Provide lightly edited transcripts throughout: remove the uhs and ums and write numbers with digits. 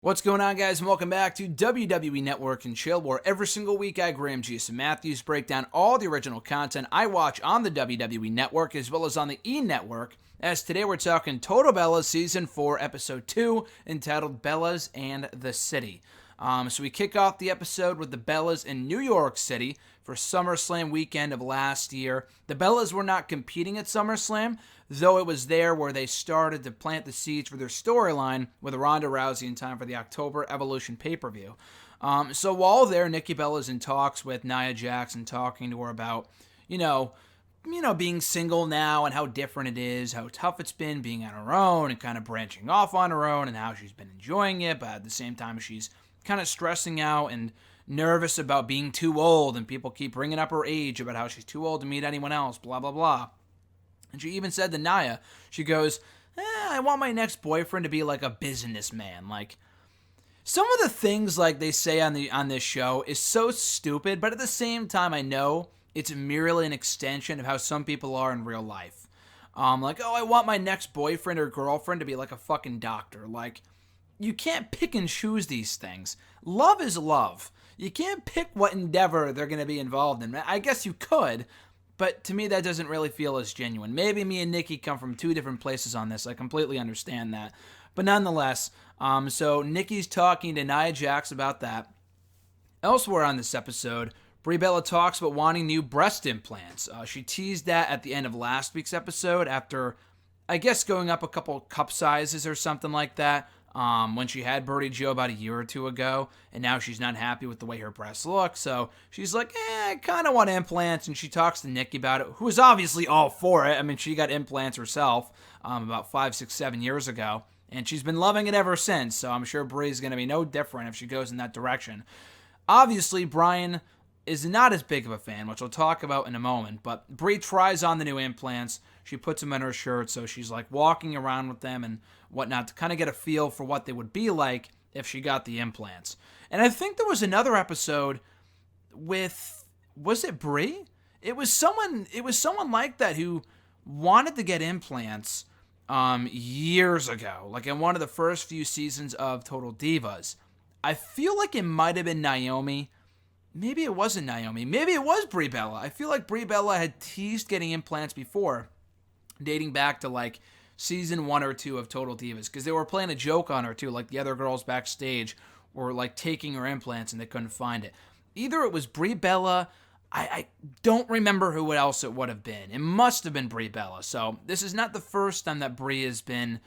What's going on, guys, and welcome back to WWE Network and Chill, where every single week I, Graham Jason Matthews, break down all the original content I watch on the WWE Network as well as on the E! Network, as today we're talking Total Bellas Season 4, Episode 2, entitled Bellas and the City. So we kick off the episode with the Bellas in New York City for SummerSlam weekend of last year. The Bellas were not competing at SummerSlam, though it was there where they started to plant the seeds for their storyline with Ronda Rousey in time for the October Evolution pay-per-view. So while there, Nikki Bella's in talks with Nia Jackson, talking to her about, being single now and how different it is, how tough it's been being on her own and kind of branching off on her own and how she's been enjoying it, but at the same time she's kind of stressing out and nervous about being too old, and people keep bringing up her age about how she's too old to meet anyone else, blah, blah, blah. And she even said to Nia, she goes, I want my next boyfriend to be like a businessman. Like, some of the things like they say on this show is so stupid, but at the same time I know it's merely an extension of how some people are in real life. I want my next boyfriend or girlfriend to be like a fucking doctor. Like, you can't pick and choose these things. Love is love. You can't pick what endeavor they're going to be involved in. I guess you could, but to me that doesn't really feel as genuine. Maybe me and Nikki come from two different places on this. I completely understand that. But nonetheless, so Nikki's talking to Nia Jax about that. Elsewhere on this episode, Brie Bella talks about wanting new breast implants. She teased that at the end of last week's episode after, I guess, going up a couple cup sizes or something like that. When she had Birdie Joe about a year or two ago, and now she's not happy with the way her breasts look, so she's like, I kind of want implants, and she talks to Nikki about it, who is obviously all for it. I mean, she got implants herself about 5, 6, 7 years ago, and she's been loving it ever since, so I'm sure Brie's going to be no different if she goes in that direction. Obviously, Brian is not as big of a fan, which we'll talk about in a moment, but Brie tries on the new implants. She puts them in her shirt, so she's like walking around with them and whatnot to kind of get a feel for what they would be like if she got the implants. And I think there was another episode with, was it Brie? It was someone like that who wanted to get implants years ago, like in one of the first few seasons of Total Divas. I feel like it might have been Naomi. Maybe it wasn't Naomi. Maybe it was Brie Bella. I feel like Brie Bella had teased getting implants before, dating back to like season 1 or 2 of Total Divas, because they were playing a joke on her too, like the other girls backstage were like taking her implants and they couldn't find it. Either it was Brie Bella, I don't remember who else it would have been. It must have been Brie Bella. So this is not the first time that Brie has been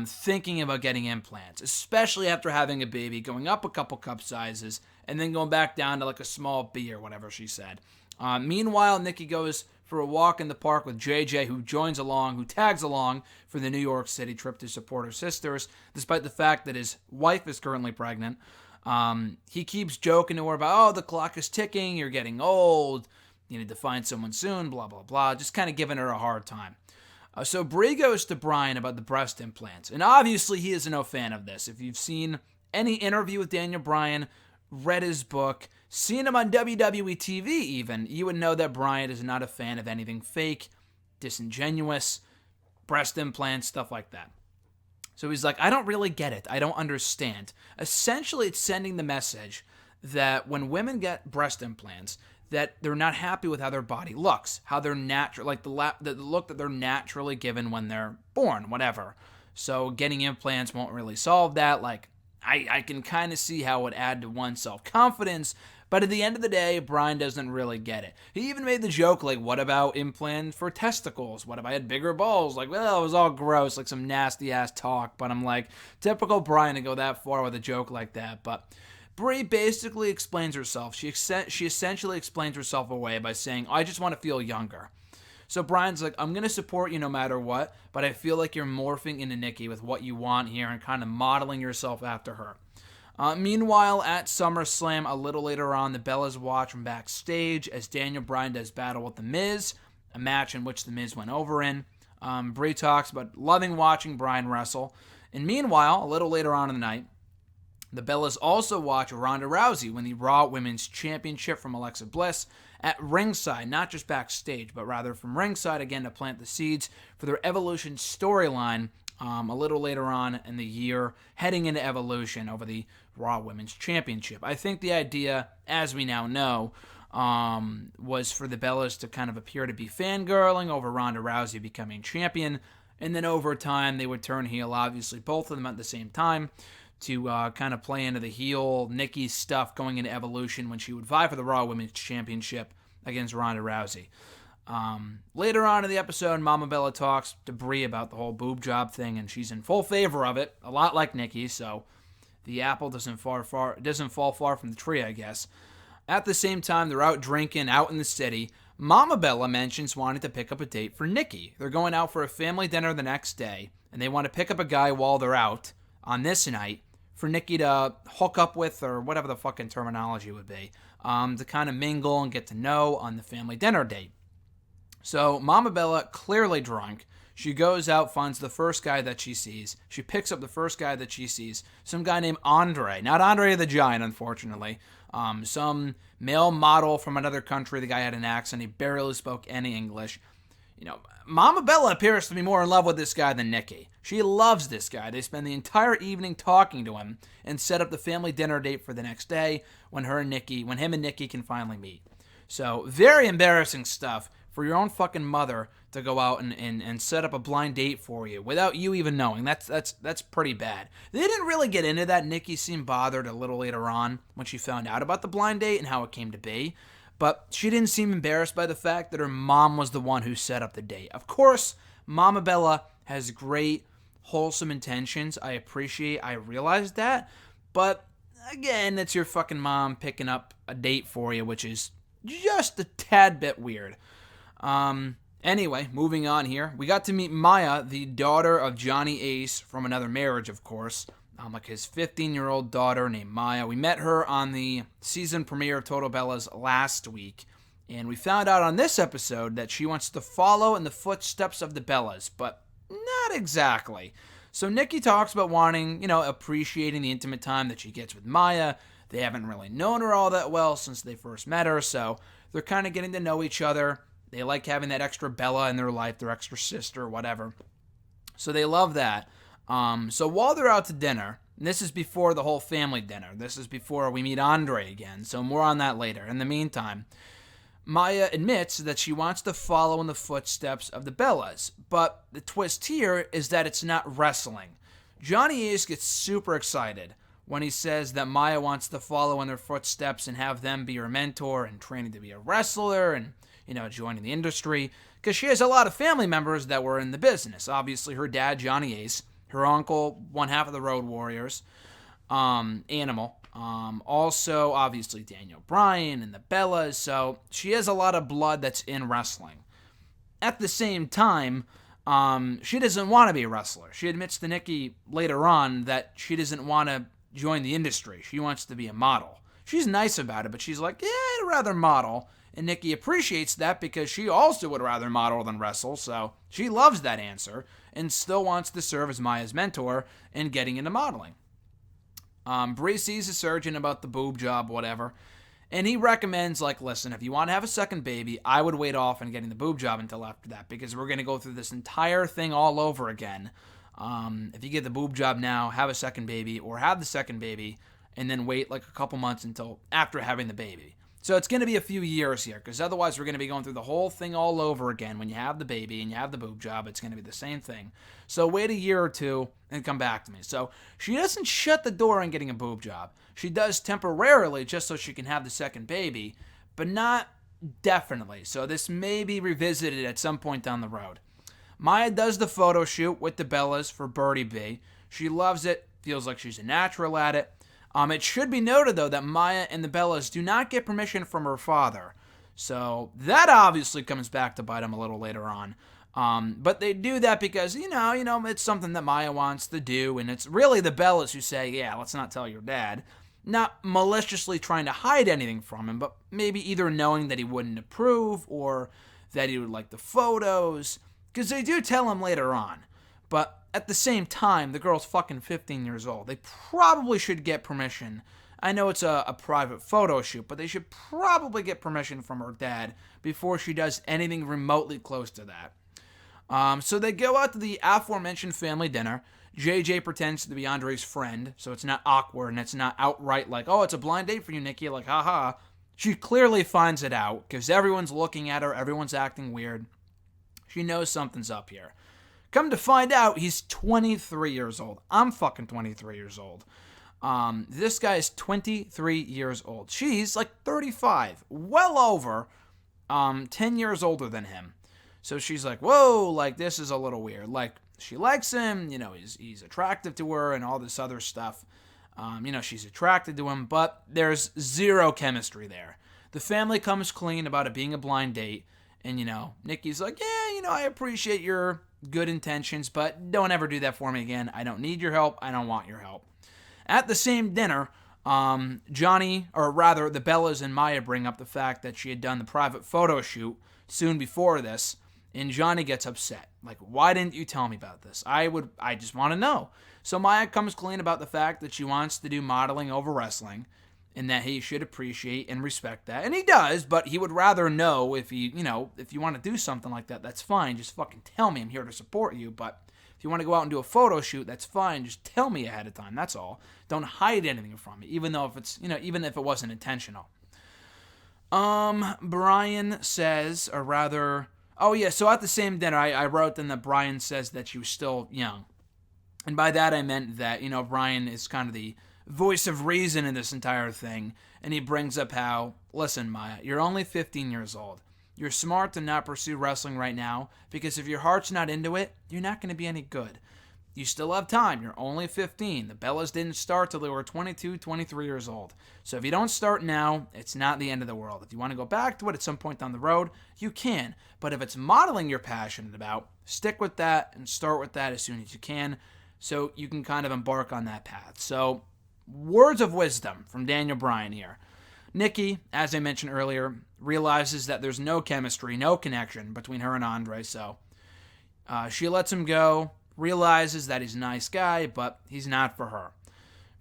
thinking about getting implants, especially after having a baby, going up a couple cup sizes, and then going back down to like a small B or whatever she said. Meanwhile, Nikki goes for a walk in the park with JJ, who tags along for the New York City trip to support her sisters, despite the fact that his wife is currently pregnant. He keeps joking to her about, the clock is ticking, you're getting old, you need to find someone soon, blah, blah, blah, just kind of giving her a hard time. So Brie goes to Brian about the breast implants, and obviously he is no fan of this. If you've seen any interview with Daniel Bryan, read his book, seen him on WWE TV even, you would know that Brian is not a fan of anything fake, disingenuous, breast implants, stuff like that. So he's like, I don't really get it. I don't understand. Essentially, it's sending the message that when women get breast implants, that they're not happy with how their body looks, how they're natural, like the look that they're naturally given when they're born, whatever. So getting implants won't really solve that. Like, I can kind of see how it would add to one's self-confidence, but at the end of the day, Brian doesn't really get it. He even made the joke, like, what about implants for testicles? What if I had bigger balls? Like, well, it was all gross, like some nasty-ass talk, but I'm like, typical Brian to go that far with a joke like that, but Brie basically explains herself. She essentially explains herself away by saying, I just want to feel younger. So Brian's like, I'm going to support you no matter what, but I feel like you're morphing into Nikki with what you want here and kind of modeling yourself after her. Meanwhile, at SummerSlam, a little later on, the Bellas watch from backstage as Daniel Bryan does battle with The Miz, a match in which The Miz went over in. Brie talks about loving watching Bryan wrestle. And meanwhile, a little later on in the night, the Bellas also watch Ronda Rousey win the Raw Women's Championship from Alexa Bliss at ringside, not just backstage, but rather from ringside, again, to plant the seeds for their Evolution storyline a little later on in the year, heading into Evolution over the Raw Women's Championship. I think the idea, as we now know, was for the Bellas to kind of appear to be fangirling over Ronda Rousey becoming champion, and then over time they would turn heel, obviously both of them at the same time, to kind of play into the heel Nikki stuff going into Evolution when she would vie for the Raw Women's Championship against Ronda Rousey. Later on in the episode, Mama Bella talks to Brie about the whole boob job thing, and she's in full favor of it, a lot like Nikki, so the apple doesn't fall far from the tree, I guess. At the same time, they're out drinking, out in the city. Mama Bella mentions wanting to pick up a date for Nikki. They're going out for a family dinner the next day, and they want to pick up a guy while they're out on this night for Nikki to hook up with, or whatever the fucking terminology would be, to kind of mingle and get to know on the family dinner date. So Mama Bella, clearly drunk, she goes out, finds the first guy that she sees. She picks up the first guy that she sees, some guy named Andre. Not Andre the Giant, unfortunately. Some male model from another country. The guy had an accent. He barely spoke any English. You know, Mama Bella appears to be more in love with this guy than Nikki. She loves this guy. They spend the entire evening talking to him and set up the family dinner date for the next day when him and Nikki can finally meet. So, very embarrassing stuff for your own fucking mother to go out and set up a blind date for you without you even knowing. That's pretty bad. They didn't really get into that. Nikki seemed bothered a little later on when she found out about the blind date and how it came to be. But she didn't seem embarrassed by the fact that her mom was the one who set up the date. Of course, Mama Bella has great, wholesome intentions. I realize that. But, again, it's your fucking mom picking up a date for you, which is just a tad bit weird. Anyway, moving on here. We got to meet Maya, the daughter of Johnny Ace from another marriage, of course. Like his 15-year-old daughter named Maya. We met her on the season premiere of Total Bellas last week. And we found out on this episode that she wants to follow in the footsteps of the Bellas, but not exactly. So Nikki talks about wanting, appreciating the intimate time that she gets with Maya. They haven't really known her all that well since they first met her, so they're kind of getting to know each other. They like having that extra Bella in their life, their extra sister, whatever. So they love that. So while they're out to dinner, and this is before the whole family dinner. This is before we meet Andre again, so more on that later. In the meantime, Maya admits that she wants to follow in the footsteps of the Bellas, but the twist here is that it's not wrestling. Johnny Ace gets super excited when he says that Maya wants to follow in their footsteps and have them be her mentor and training to be a wrestler and, joining the industry, because she has a lot of family members that were in the business. Obviously, her dad, Johnny Ace, her uncle, one half of the Road Warriors, Animal, also, obviously, Daniel Bryan and the Bellas, so she has a lot of blood that's in wrestling. At the same time, she doesn't want to be a wrestler. She admits to Nikki later on that she doesn't want to join the industry. She wants to be a model. She's nice about it, but she's like, yeah, I'd rather model. And Nikki appreciates that because she also would rather model than wrestle, so she loves that answer and still wants to serve as Maya's mentor in getting into modeling. Brie sees a surgeon about the boob job, whatever, and he recommends, listen, if you want to have a second baby, I would wait off on getting the boob job until after that because we're going to go through this entire thing all over again. If you get the boob job now, have a second baby, or have the second baby, and then wait a couple months until after having the baby. So it's going to be a few years here, because otherwise we're going to be going through the whole thing all over again. When you have the baby and you have the boob job, it's going to be the same thing. So wait a year or two and come back to me. So she doesn't shut the door on getting a boob job. She does temporarily just so she can have the second baby, but not definitely. So this may be revisited at some point down the road. Maya does the photo shoot with the Bellas for Birdie B. She loves it, feels like she's a natural at it. It should be noted, though, that Maya and the Bellas do not get permission from her father. So that obviously comes back to bite them a little later on. But they do that because, it's something that Maya wants to do, and it's really the Bellas who say, yeah, let's not tell your dad. Not maliciously trying to hide anything from him, but maybe either knowing that he wouldn't approve or that he would like the photos, because they do tell him later on. But at the same time, the girl's fucking 15 years old. They probably should get permission. I know it's a private photo shoot, but they should probably get permission from her dad before she does anything remotely close to that. So they go out to the aforementioned family dinner. JJ pretends to be Andre's friend, so it's not awkward and it's not outright like, oh, it's a blind date for you, Nikki, like, haha. She clearly finds it out because everyone's looking at her, everyone's acting weird. She knows something's up here. Come to find out, he's 23 years old. I'm fucking 23 years old. This guy is 23 years old. She's like 35, well over 10 years older than him. So she's like, whoa, like, this is a little weird. Like, she likes him, he's attractive to her and all this other stuff. She's attracted to him, but there's zero chemistry there. The family comes clean about it being a blind date, and, Nikki's like, yeah, I appreciate your good intentions, but don't ever do that for me again. I don't need your help. I don't want your help. At the same dinner, Johnny, or rather, the Bellas and Maya bring up the fact that she had done the private photo shoot soon before this, and Johnny gets upset. Like, why didn't you tell me about this? I just want to know. So Maya comes clean about the fact that she wants to do modeling over wrestling, and that he should appreciate and respect that. And he does, but he would rather know if you want to do something like that, that's fine. Just fucking tell me. I'm here to support you. But if you want to go out and do a photo shoot, that's fine. Just tell me ahead of time. That's all. Don't hide anything from me, even if it wasn't intentional. Brian says, or rather, oh yeah, so at the same dinner, I wrote then that Brian says that she was still young. And by that I meant that, Brian is kind of the voice of reason in this entire thing. And he brings up how, listen, Maya, you're only 15 years old. You're smart to not pursue wrestling right now, because if your heart's not into it, you're not going to be any good. You still have time. You're only 15. The Bellas didn't start till they were 22, 23 years old. So if you don't start now, it's not the end of the world. If you want to go back to it at some point down the road, you can. But if it's modeling you're passionate about, stick with that and start with that as soon as you can, so you can kind of embark on that path. So, words of wisdom from Daniel Bryan here. Nikki, as I mentioned earlier, realizes that there's no chemistry, no connection between her and Andre, so she lets him go, realizes that he's a nice guy, but he's not for her.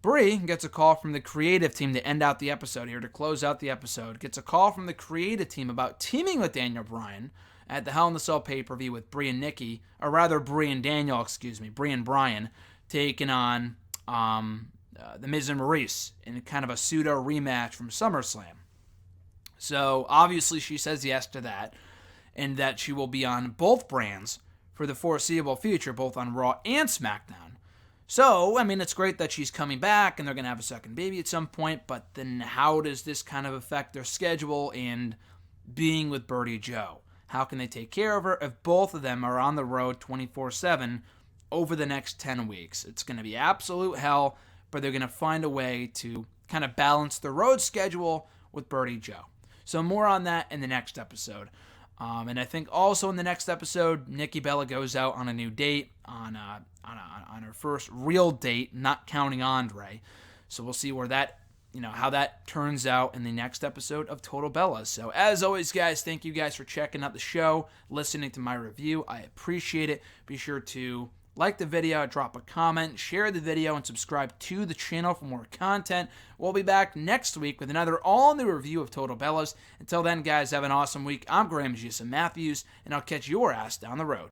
Brie gets a call from the creative team to end out the episode here, to close out the episode. Gets a call from the creative team about teaming with Daniel Bryan at the Hell in the Cell pay-per-view with Brie and Nikki, or rather Brie and Bryan, taking on The Miz and Maurice in kind of a pseudo rematch from SummerSlam. So obviously she says yes to that, and that she will be on both brands for the foreseeable future, both on Raw and SmackDown. So, it's great that she's coming back and they're going to have a second baby at some point, but then how does this kind of affect their schedule and being with Birdie Joe? How can they take care of her if both of them are on the road 24/7 over the next 10 weeks? It's going to be absolute hell, but they're going to find a way to kind of balance the road schedule with Birdie Joe. So more on that in the next episode. And I think also in the next episode, Nikki Bella goes out on a new date, on her first real date, not counting Andre. So we'll see where that, how that turns out in the next episode of Total Bellas. So as always, guys, thank you guys for checking out the show, listening to my review. I appreciate it. Be sure to like the video, drop a comment, share the video, and subscribe to the channel for more content. We'll be back next week with another all-new review of Total Bellas. Until then, guys, have an awesome week. I'm Graham Matthews, and I'll catch your ass down the road.